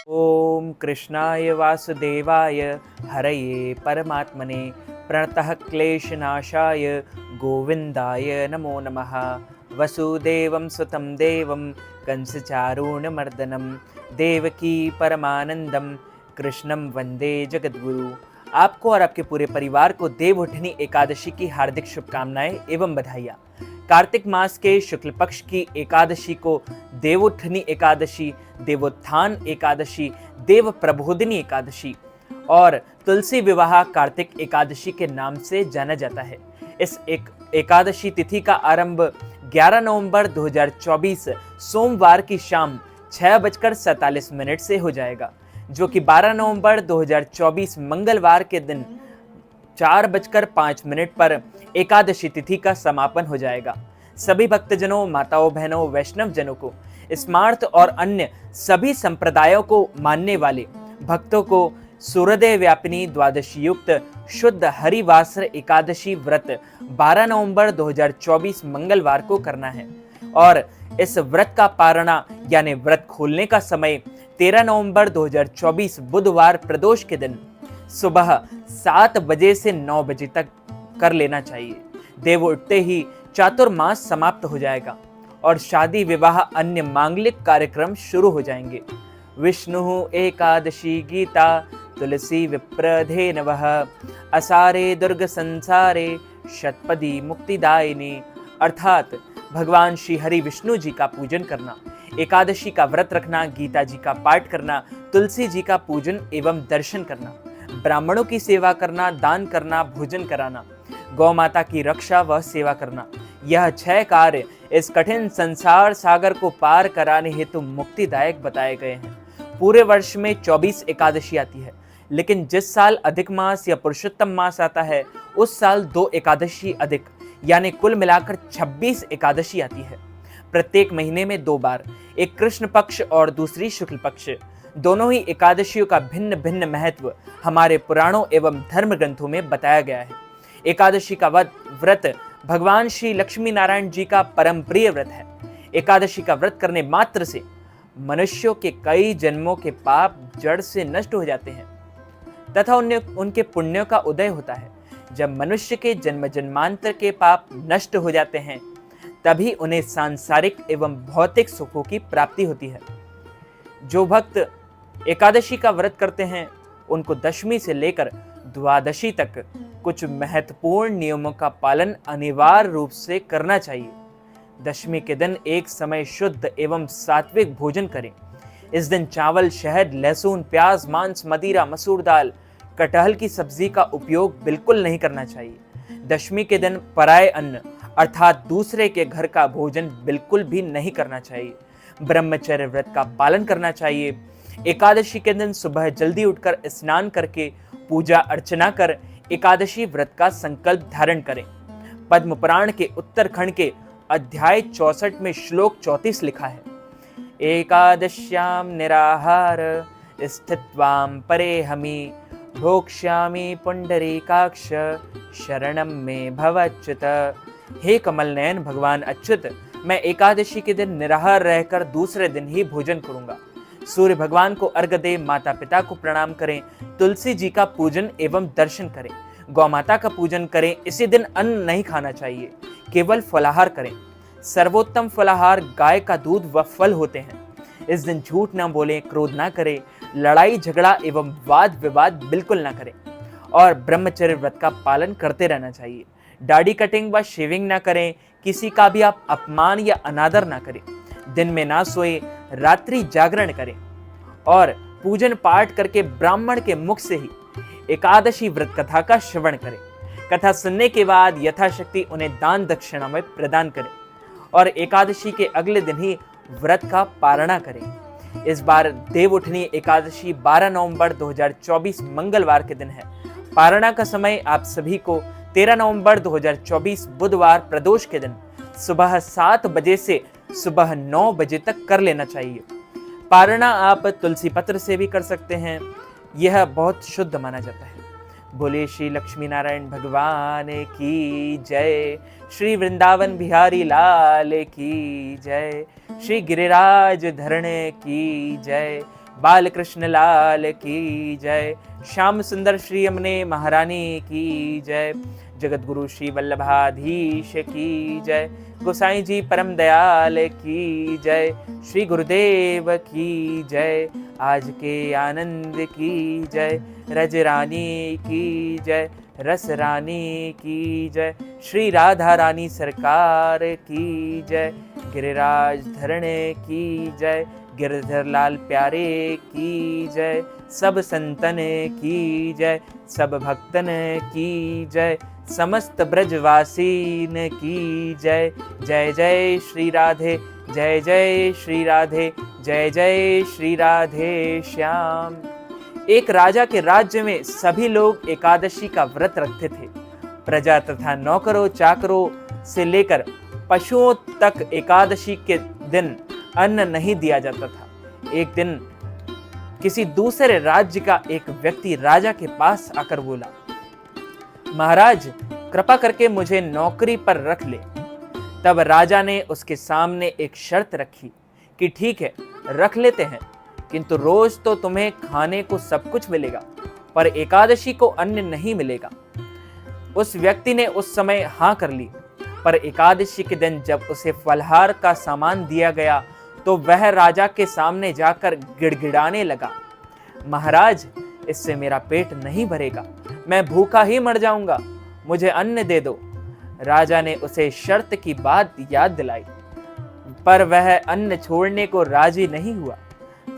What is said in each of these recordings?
ओम कृष्णाय वासुदेवाय हरये परमात्मने प्रणतः क्लेशनाशाय गोविंदाय नमो नमः। वसुदेवं सुतं देवं कंसचारूणमर्दनं देवकी परमानंदम कृष्णं वंदे जगद्गुरु। आपको और आपके पूरे परिवार को देवउठनी एकादशी की हार्दिक शुभकामनाएं एवं बधाइयाँ। कार्तिक मास के शुक्ल पक्ष की एकादशी को देवउठनी एकादशी, देवोत्थान एकादशी, देव प्रबोधिनी एकादशी और तुलसी विवाह कार्तिक एकादशी के नाम से जाना जाता है। इस एकादशी तिथि का आरंभ 11 नवंबर 2024 सोमवार की शाम 6:47 से हो जाएगा, जो कि 12 नवंबर 2024 मंगलवार के दिन 4:05 पर एकादशी तिथि का समापन हो जाएगा। सभी भक्तजनों, माताओं, बहनों, वैष्णव जनों को, स्मार्त और अन्य सभी संप्रदायों को मानने वाले भक्तों को सूर्योदय व्यापिनी द्वादशी युक्त शुद्ध हरिवासर एकादशी व्रत 12 नवंबर 2024 मंगलवार को करना है और इस व्रत का पारणा यानी व्रत खोलने का समय 13 नवंबर 2024 बुधवार प्रदोष के दिन सुबह 7 बजे से 9 बजे तक कर लेना चाहिए। देव उठते ही चातुर्मास समाप्त हो जाएगा और शादी, विवाह, अन्य मांगलिक कार्यक्रम शुरू हो जाएंगे। विष्णु एकादशी गीता तुलसी विप्रधे नवः असारे दुर्ग संसारे शतपदी मुक्तिदायिनी। अर्थात भगवान श्री हरि विष्णु जी का पूजन करना, एकादशी का व्रत रखना, गीता जी का पाठ करना, तुलसी जी का पूजन एवं दर्शन करना, ब्राह्मणों की सेवा करना, दान करना, भोजन कराना, गौ माता की रक्षा व सेवा करना, यह 6 कार्य इस कठिन संसार सागर को पार कराने हेतु मुक्तिदायक बताए गए हैं। पूरे वर्ष में 24 एकादशी आती है, लेकिन जिस साल अधिक मास या पुरुषोत्तम मास आता है उस साल 2 एकादशी अधिक, यानी कुल मिलाकर 26 एकादशी आती है। प्रत्येक महीने में 2 बार, एक कृष्ण पक्ष और दूसरी शुक्ल पक्ष, दोनों ही एकादशियों का भिन्न भिन्न महत्व हमारे पुराणों एवं धर्म ग्रंथों में बताया गया है। एकादशी का व्रत भगवान श्री लक्ष्मी नारायण जी का परम प्रिय व्रत है। एकादशी का व्रत करने मात्र से मनुष्यों के कई जन्मों के पाप जड़ से नष्ट हो जाते हैं तथा उनके पुण्यों का उदय होता है। जब मनुष्य के जन्म जन्मांतर के पाप नष्ट हो जाते हैं तभी उन्हें सांसारिक एवं भौतिक सुखों की प्राप्ति होती है। जो भक्त एकादशी का व्रत करते हैं उनको दशमी से लेकर द्वादशी तक कुछ महत्वपूर्ण नियमों का पालन अनिवार्य रूप से करना चाहिए। दशमी के दिन एक समय शुद्ध एवं सात्विक भोजन करें। इस दिन चावल, शहद, लहसुन, प्याज, मांस, मदिरा, मसूर दाल, कटहल की सब्जी का उपयोग बिल्कुल नहीं करना चाहिए। दशमी के दिन पराये अन्न अर्थात दूसरे के घर का भोजन बिल्कुल भी नहीं करना चाहिए। ब्रह्मचर्य व्रत का पालन करना चाहिए। एकादशी के दिन सुबह जल्दी उठकर स्नान करके पूजा अर्चना कर एकादशी व्रत का संकल्प धारण करें। पद्म पुराण के उत्तरखंड के अध्याय 64 में श्लोक 34 लिखा है, एकादश्याम निराहार स्थित्वाम परे हमी भोक्ष्यामि पुंडरीकाक्ष शरणम में भवच्युत। हे कमल नयन भगवान अच्युत, मैं एकादशी के दिन निराहार रहकर दूसरे दिन ही भोजन करूंगा। सूर्य भगवान को अर्घ्य दें, माता पिता को प्रणाम करें, तुलसी जी का पूजन एवं दर्शन करें, गौ माता का पूजन करें। इसी दिन अन्न नहीं खाना चाहिए, केवल फलाहार करें। सर्वोत्तम फलाहार गाय का दूध व फल होते हैं। इस दिन झूठ न बोलें, क्रोध न करें, लड़ाई झगड़ा एवं वाद विवाद बिल्कुल न करें और ब्रह्मचर्य व्रत का पालन करते रहना चाहिए। दाढ़ी कटिंग व शेविंग न करें, किसी का भी आप अपमान या अनादर न करें, दिन में ना सोए, रात्रि जागरण करें और पूजन पाठ करके ब्राह्मण के मुख से ही एकादशी व्रत कथा का श्रवण करें। कथा सुनने के बाद यथाशक्ति उन्हें दान दक्षिणा में प्रदान करें और एकादशी के अगले दिन ही व्रत का पारणा करें। इस बार देवउठनी एकादशी 12 नवंबर 2024 मंगलवार के दिन है। पारणा का समय आप सभी को 13 नवंबर 2024 बुधवार प्रदोष के दिन सुबह 7 बजे से सुबह 9 बजे तक कर लेना चाहिए। पारणा आप तुलसी पत्र से भी कर सकते हैं, यह बहुत शुद्ध माना जाता है। बोले श्री लक्ष्मी नारायण भगवान की जय, श्री वृंदावन बिहारी लाल की जय, श्री गिरिराज धरण की जय, बाल कृष्ण लाल की जय। श्याम सुंदर श्री यमुने महारानी की जय। जगत गुरु श्री वल्लभाधीश की जय। गोसाई जी परम दयाल की जय। श्री गुरुदेव की जय। आज के आनंद की जय। रज रानी की जय। रस रानी की जय। श्री राधा रानी सरकार की जय। गिरिराज धरणे की जय। गिरधर लाल प्यारे की जय। सब संतन की जय। सब भक्तन की जय। समस्त ब्रजवासीन की जय। जय जय श्री राधे, जय जय श्री राधे, जय जय श्री राधे श्याम। एक राजा के राज्य में सभी लोग एकादशी का व्रत रखते थे। प्रजा तथा नौकरों चाकरों से लेकर पशुओं तक एकादशी के दिन अन्न नहीं दिया जाता था। एक दिन किसी दूसरे राज्य का एक व्यक्ति राजा के पास आकर बोला, महाराज कृपा करके मुझे नौकरी पर रख ले। तब राजा ने उसके सामने एक शर्त रखी कि ठीक है रख लेते हैं, किंतु रोज तो तुम्हें खाने को सब कुछ मिलेगा, पर एकादशी को अन्न नहीं मिलेगा। उस व्यक्ति ने उस समय हाँ कर ली, पर एकादशी के दिन जब उसे फलहार का सामान दिया गया तो वह राजा के सामने जाकर गिड़गिड़ाने लगा, महाराज इससे मेरा पेट नहीं भरेगा, मैं भूखा ही मर जाऊंगा, मुझे अन्न दे दो। राजा ने उसे शर्त की बात याद दिलाई, पर वह अन्न छोड़ने को राजी नहीं हुआ।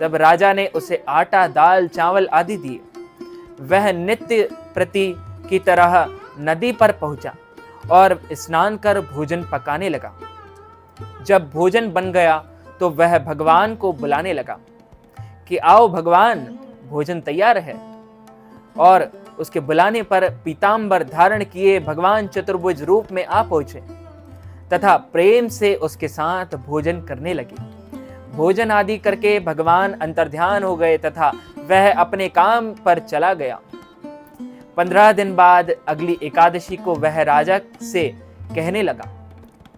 तब राजा ने उसे आटा दाल चावल आदि दिए। वह नित्य प्रति की तरह नदी पर पहुंचा और स्नान कर भोजन पकाने लगा। जब भोजन बन गया तो वह भगवान को बुलाने लगा कि आओ भगवान, भोजन तैयार है। और उसके बुलाने पर पीतांबर धारण किए भगवान चतुर्भुज रूप में आ पहुंचे तथा प्रेम से उसके साथ भोजन करने लगे। भोजन आदि करके भगवान अंतर्ध्यान हो गए तथा वह अपने काम पर चला गया। 15 दिन बाद अगली एकादशी को वह राजा से कहने लगा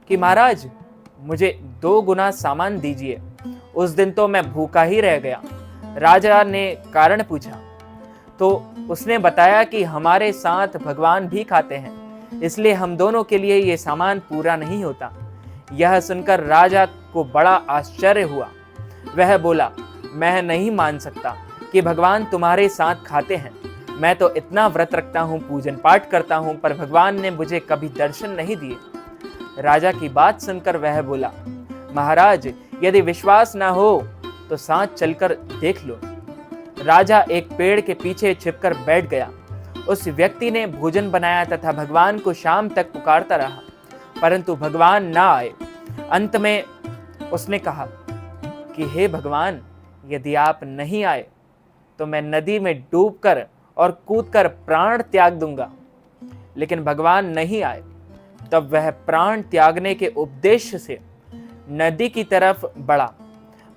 कि महाराज मुझे 2 गुना सामान दीजिए। उस दिन तो मैं भूखा ही रह गया। राजा ने कारण पूछा तो उसने बताया कि हमारे साथ भगवान भी खाते हैं, इसलिए हम दोनों के लिए ये सामान पूरा नहीं होता। यह सुनकर राजा को बड़ा आश्चर्य हुआ। वह बोला, मैं नहीं मान सकता कि भगवान तुम्हारे साथ खाते हैं। मैं तो इतना व्रत रखता हूँ, पूजन पाठ करता हूँ, पर भगवान ने मुझे कभी दर्शन नहीं दिए। राजा की बात सुनकर वह बोला, महाराज यदि विश्वास ना हो तो साथ चलकर देख लो। राजा एक पेड़ के पीछे छिपकर बैठ गया। उस व्यक्ति ने भोजन बनाया तथा भगवान को शाम तक पुकारता रहा, परंतु भगवान ना आए। अंत में उसने कहा कि हे भगवान, यदि आप नहीं आए तो मैं नदी में डूबकर और कूदकर प्राण त्याग दूंगा। लेकिन भगवान नहीं आए। तब वह प्राण त्यागने के उद्देश्य से नदी की तरफ बढ़ा।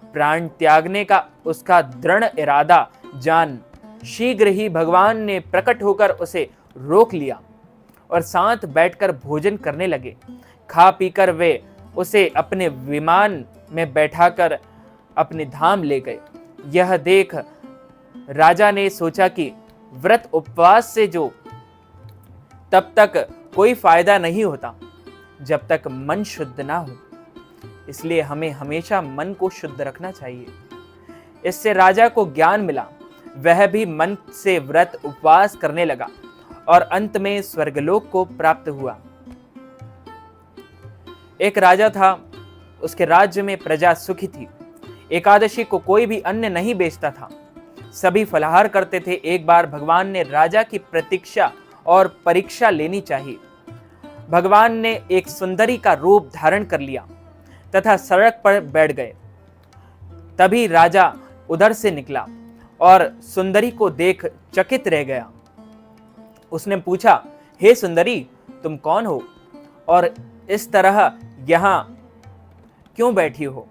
प्राण त्यागने का उसका दृढ़ इरादा जान शीघ्र ही भगवान ने प्रकट होकर उसे रोक लिया और साथ बैठकर भोजन करने लगे। खा पीकर वे उसे अपने विमान में बैठाकर अपने धाम ले गए। यह देख राजा ने सोचा कि व्रत उपवास से जो तब तक कोई फायदा नहीं होता जब तक मन शुद्ध ना हो, इसलिए हमें हमेशा मन को शुद्ध रखना चाहिए। इससे राजा को ज्ञान मिला। वह भी मन से व्रत उपवास करने लगा और अंत में स्वर्गलोक को प्राप्त हुआ। एक राजा था, उसके राज्य में प्रजा सुखी थी। एकादशी को कोई भी अन्न नहीं बेचता था, सभी फलाहार करते थे। एक बार भगवान ने राजा की प्रतीक्षा और परीक्षा लेनी चाहिए। भगवान ने एक सुंदरी का रूप धारण कर लिया तथा सड़क पर बैठ गए। तभी राजा उधर से निकला और सुंदरी को देख चकित रह गया। उसने पूछा, हे सुंदरी, तुम कौन हो और इस तरह यहाँ क्यों बैठी हो?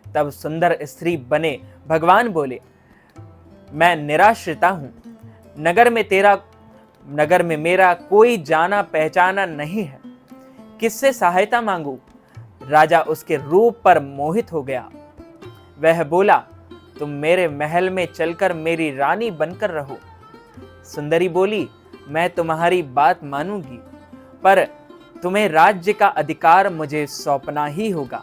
तब सुंदर स्त्री बने भगवान बोले, मैं निराश्रिता हूं। नगर में मेरा कोई जाना पहचाना नहीं है, किससे सहायता मांगू? राजा उसके रूप पर मोहित हो गया। वह बोला, तुम मेरे महल में चलकर मेरी रानी बनकर रहो। सुंदरी बोली, मैं तुम्हारी बात मानूंगी, पर तुम्हें राज्य का अधिकार मुझे सौंपना ही होगा।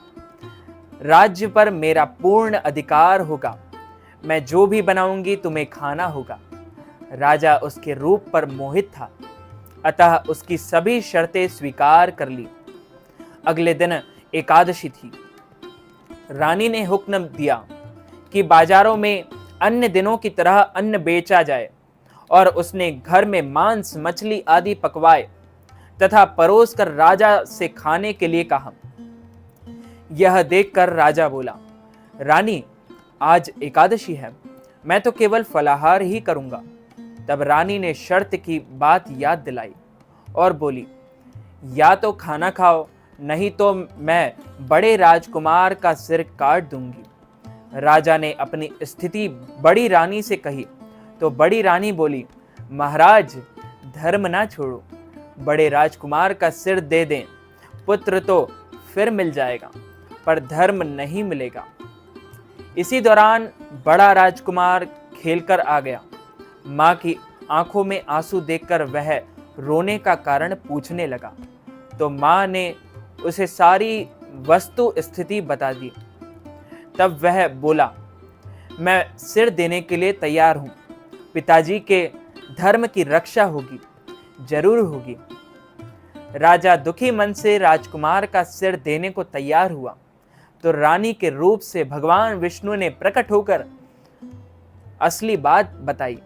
राज्य पर मेरा पूर्ण अधिकार होगा। मैं जो भी बनाऊंगी तुम्हें खाना होगा। राजा उसके रूप पर मोहित था, अतः उसकी सभी शर्तें स्वीकार कर ली। अगले दिन एकादशी थी। रानी ने हुक्म दिया कि बाजारों में अन्य दिनों की तरह अन्न बेचा जाए, और उसने घर में मांस, मछली आदि पकवाए तथा परोस कर राजा से खाने के लिए कहा। यह देखकर राजा बोला, रानी, आज एकादशी है, मैं तो केवल फलाहार ही करूंगा। तब रानी ने शर्त की बात याद दिलाई और बोली, या तो खाना खाओ, नहीं तो मैं बड़े राजकुमार का सिर काट दूंगी। राजा ने अपनी स्थिति बड़ी रानी से कही तो बड़ी रानी बोली, महाराज, धर्म ना छोड़ो, बड़े राजकुमार का सिर दे दें। पुत्र तो फिर मिल जाएगा, पर धर्म नहीं मिलेगा। इसी दौरान बड़ा राजकुमार खेलकर आ गया। माँ की आंखों में आंसू देखकर वह रोने का कारण पूछने लगा, तो माँ ने उसे सारी वस्तु स्थिति बता दी। तब वह बोला, मैं सिर देने के लिए तैयार हूँ। पिताजी के धर्म की रक्षा होगी, जरूर होगी। राजा दुखी मन से राजकुमार का सिर देने को तैयार हुआ तो रानी के रूप से भगवान विष्णु ने प्रकट होकर असली बात बताई।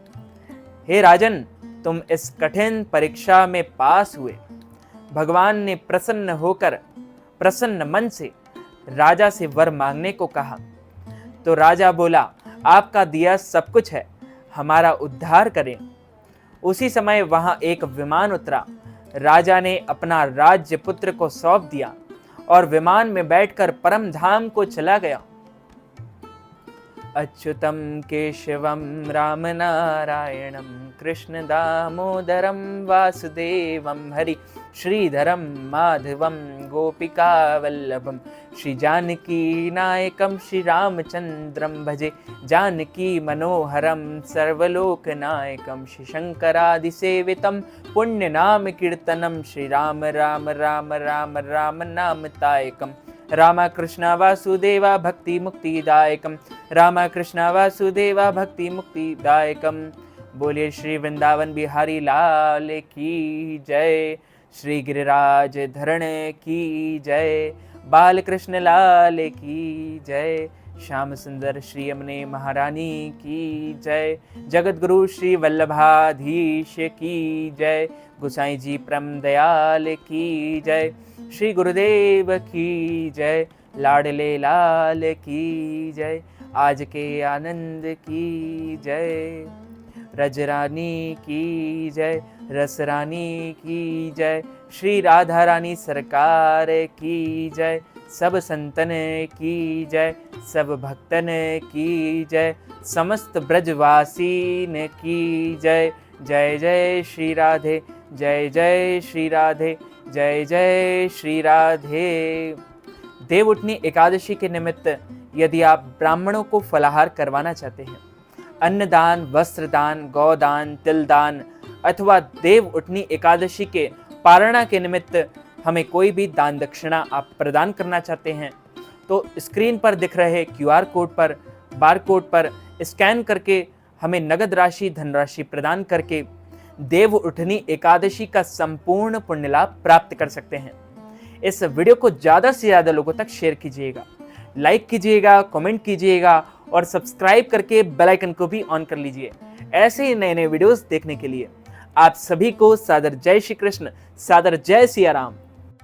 हे राजन, तुम इस कठिन परीक्षा में पास हुए। भगवान ने प्रसन्न होकर प्रसन्न मन से राजा से वर मांगने को कहा। तो राजा बोला, आपका दिया सब कुछ है, हमारा उद्धार करें। उसी समय वहां एक विमान उतरा। राजा ने अपना राज्य पुत्र को सौंप दिया और विमान में बैठकर परम धाम को चला गया। अच्युतम केशवम राम नारायणम कृष्ण दामोदरम वासुदेवम हरि श्रीधरम माधवम गोपिका वल्लभम श्री जानकी नायकम श्री रामचंद्रम भजे जानकी मनोहरम सर्वलोक नायकम श्री शंकरादि सेवितम पुण्य नाम कीर्तनम श्री राम राम राम राम राम नाम तायकम राम कृष्ण वासुदेवा भक्ति मुक्तिदायकम राम कृष्ण वासुदेवा भक्ति मुक्तिदायकम। बोलिए श्री वृंदावन बिहारी लाल की जय, श्री गिरिराज धरण की जय, बाल कृष्ण लाल की जय, श्याम सुंदर श्री यमुने महारानी की जय, जगत गुरु श्री वल्लभाधीश की जय, गोसाई जी परम दयाल की जय, श्री गुरुदेव की जय, लाडले लाल की जय, आज के आनंद की जय, रजरानी की जय, रसरानी की जय, श्री राधा रानी सरकार की जय, सब संतन की जय, सब भक्तन की जय, समस्त ब्रजवासीन की जय। जय जय श्री राधे, जय जय श्री राधे, जय जय श्री राधे। देवउठनी एकादशी के निमित्त यदि आप ब्राह्मणों को फलाहार करवाना चाहते हैं, अन्नदान, वस्त्रदान, गौदान, तिलदान अथवा देवउठनी एकादशी के पारणा के निमित्त हमें कोई भी दान दक्षिणा आप प्रदान करना चाहते हैं, तो स्क्रीन पर दिख रहे QR कोड पर, बार कोड पर स्कैन करके हमें नगद राशि, धनराशि प्रदान करके देवउठनी एकादशी का संपूर्ण पुण्य लाभ प्राप्त कर सकते हैं। इस वीडियो को ज़्यादा से ज़्यादा लोगों तक शेयर कीजिएगा, लाइक कीजिएगा, कमेंट कीजिएगा और सब्सक्राइब करके बेल आइकन को भी ऑन कर लीजिए ऐसे ही नए नए वीडियोस देखने के लिए। आप सभी को सादर जय श्री कृष्ण, सादर जय सिया राम।